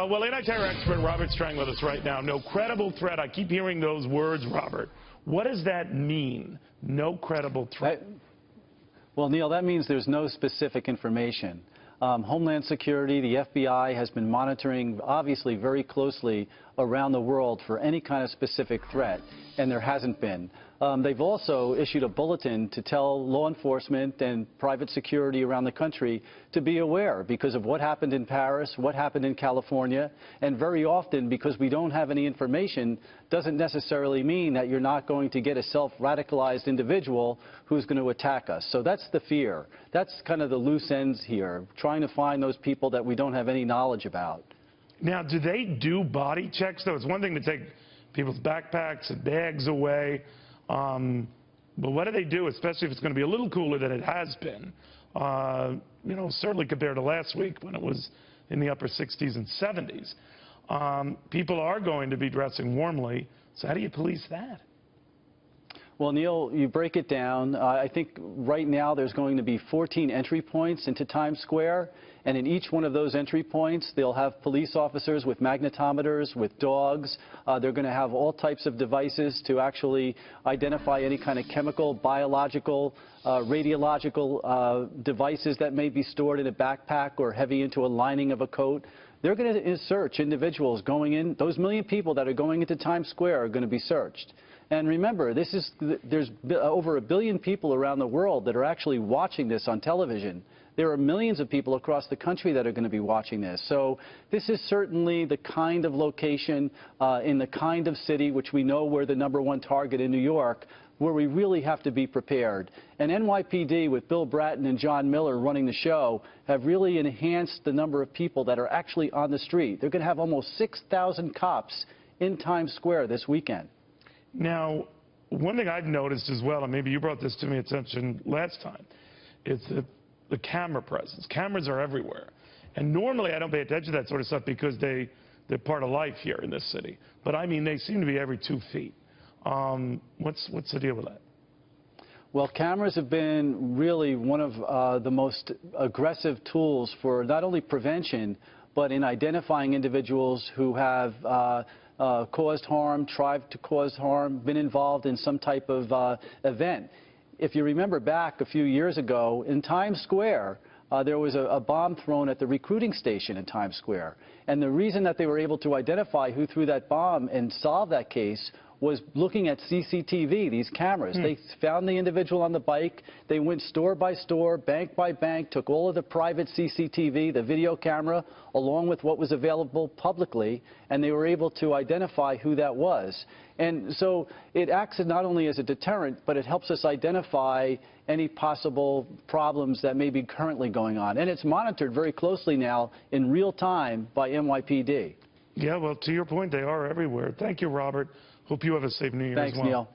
Well, anti-terror expert Robert Strang with us right now. No credible threat. I keep hearing those words, Robert. What does that mean, no credible threat? Well, Neil, that means there's no specific information. Homeland Security, the FBI, has been monitoring, obviously, very closely around the world for any kind of specific threat, and there hasn't been. They've also issued a bulletin to tell law enforcement and private security around the country to be aware because of what happened in Paris, what happened in California, and very often, because we don't have any information, doesn't necessarily mean that you're not going to get a self-radicalized individual who's going to attack us. So that's the fear. That's kind of the loose ends here, trying to find those people that we don't have any knowledge about. Now, do they do body checks, though? It's one thing to take people's backpacks and bags away. But what do they do, especially if it's going to be a little cooler than it has been? You know, certainly compared to last week when it was in the upper 60s and 70s. People are going to be dressing warmly. So how do you police that? Well, Neil, you break it down. I think right now there's going to be 14 entry points into Times Square, and in each one of those entry points, they'll have police officers with magnetometers, with dogs. They're going to have all types of devices to actually identify any kind of chemical, biological, radiological devices that may be stored in a backpack or heavy into a lining of a coat. They're going to search individuals going in. Those million people that are going into Times Square are going to be searched. And remember, there's over 1 billion people around the world that are actually watching this on television. There are millions of people across the country that are going to be watching this. So this is certainly the kind of location in the kind of city which we know we're the #1 target in New York, where we really have to be prepared. And NYPD, with Bill Bratton and John Miller running the show, have really enhanced the number of people that are actually on the street. They're going to have almost 6,000 cops in Times Square this weekend. Now, one thing I've noticed as well, and maybe you brought this to my attention last time, is the camera presence. Cameras are everywhere. And normally I don't pay attention to that sort of stuff because they're part of life here in this city. But I mean, they seem to be every 2 feet. What's the deal with that? Well, cameras have been really one of the most aggressive tools for not only prevention, but in identifying individuals who have caused harm, tried to cause harm, been involved in some type of event. If you remember back a few years ago, in Times Square, there was a bomb thrown at the recruiting station in Times Square. And the reason that they were able to identify who threw that bomb and solve that case was looking at CCTV, these cameras. They found the individual on the bike. They went store by store, bank by bank, took all of the private CCTV, the video camera, along with what was available publicly, and they were able to identify who that was. And so it acts not only as a deterrent, but it helps us identify any possible problems that may be currently going on. And it's monitored very closely now in real time by NYPD. Yeah, well, to your point, they are everywhere. Thank you, Robert. Hope you have a safe New Year as well. Thanks, Neil.